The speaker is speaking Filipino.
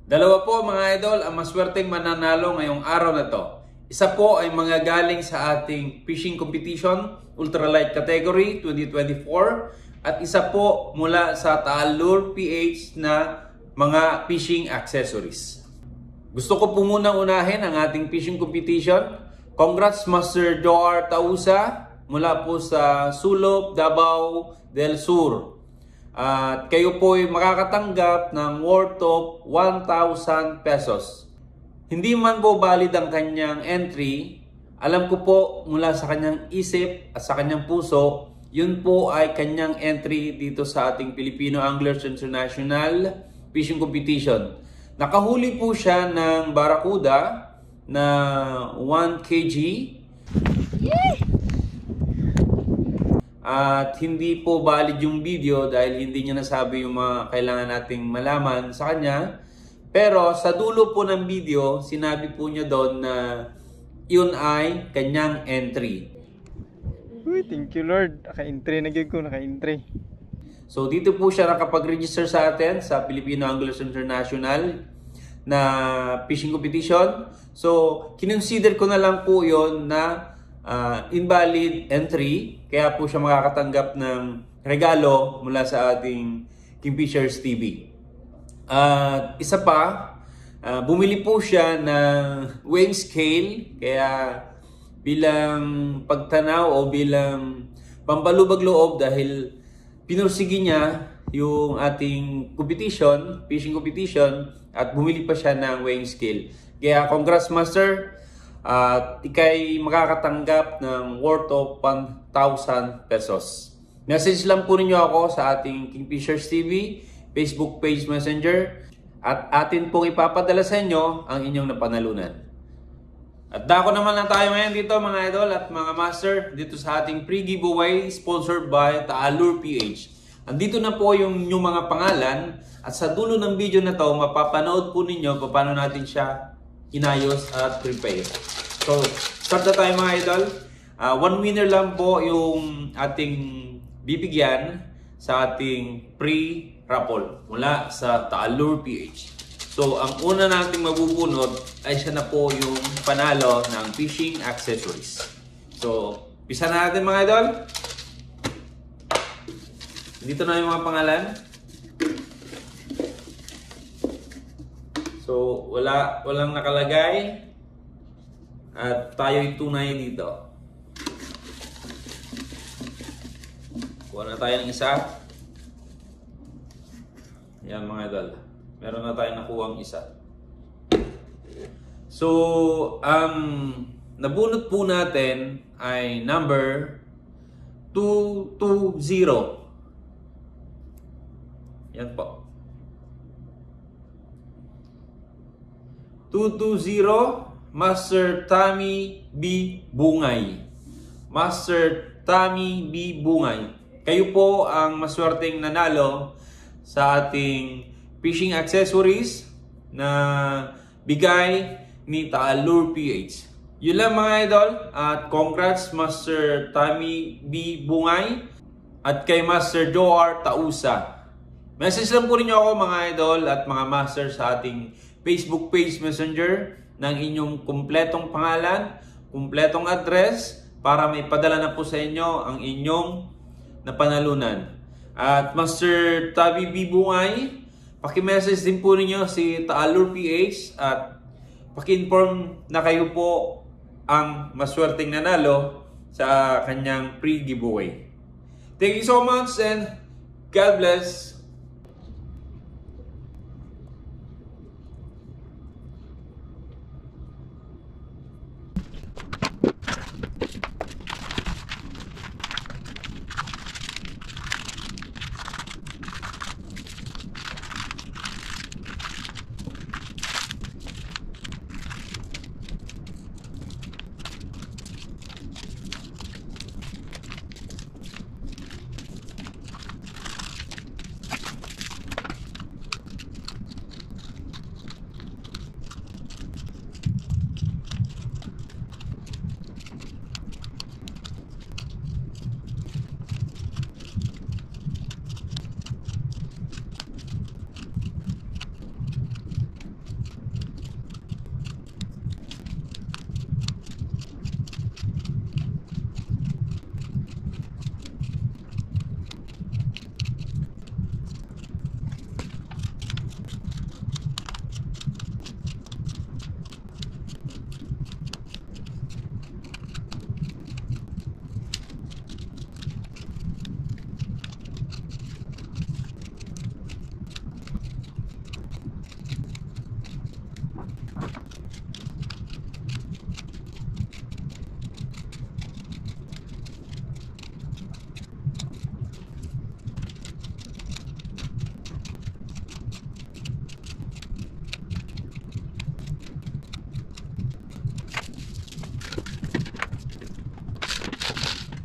Dalawa po mga idol ang maswerteng mananalo ngayong araw na to. Isa po ay mga galing sa ating fishing competition, ultralight category 2024. At isa po mula sa Taal Lure PH na mga fishing accessories. Gusto ko po muna unahin ang ating fishing competition. Congrats Master Joar Tausa mula po sa Sulop, Davao del Sur. At kayo po ay makakatanggap ng worth of 1,000 pesos. Hindi man po valid ang kanyang entry, alam ko po mula sa kanyang isip at sa kanyang puso, yun po ay kanyang entry dito sa ating Filipino Anglers International Fishing Competition. Nakahuli po siya ng barracuda na 1 kg. At hindi po valid yung video dahil hindi niya nasabi yung mga kailangan nating malaman sa kanya. Pero sa dulo po ng video, sinabi po niya doon na yun ay kanyang entry. Uy, thank you Lord. Naka-entry na gyud ko, naka-entry. So dito po siya nakapag-register sa atin sa Filipino Anglers International na fishing competition. So kinonsider ko na lang po yun na invalid entry, kaya po siya makakatanggap ng regalo mula sa ating Kingfishers TV. At isa pa, bumili po siya ng weighing scale, kaya bilang pagtanaw o bilang pambalubag loob dahil pinursigi niya yung ating competition, fishing competition, at bumili pa siya ng weighing scale. Kaya congrats Master! At ikay makakatanggap ng worth of 1,000 pesos. Message lang po ninyo ako sa ating Kingfishers TV, Facebook page Messenger, at atin pong ipapadala sa inyo ang inyong napanalunan. At dako naman na tayo ngayon dito mga idol at mga master dito sa ating pre-giveaway sponsored by Taal Lure PH. Andito na po yung mga pangalan at sa dulo ng video na to mapapanood po ninyo paano natin siya inayos at prepare. So, start na tayo mga idol. One winner lang po yung ating bibigyan sa ating pre-raffle mula sa Taal Lure PH. So, ang una nating mabubunot ay siya na po yung panalo ng fishing accessories. So, pisa na natin mga idol. Dito na yung mga pangalan. So, walang nakalagay. At tayo'y tunay dito. Kuha na tayo ng isa. Yan mga idol. Meron na tayong nakuha ang isa. So, ang nabunot po natin ay number 220. Yan po. 220 Master Tommy B. Bungay. Master Tommy B. Bungay. Kayo po ang maswerteng nanalo sa ating fishing accessories na bigay ni Taal Lure PH. Yun lang mga idol. At congrats Master Tommy B. Bungay at kay Master Joar Tausa. Message lang po ninyo ako mga idol at mga master sa ating Facebook page Messenger ng inyong kumpletong pangalan, kumpletong address para may padala na po sa inyo ang inyong napanalunan. At Master Tommy B. Bungay, paki-message din po ninyo si Taal Lure PH at paki-inform na kayo po ang maswerteng nanalo sa kanyang pre-giveaway. Thank you so much and God bless!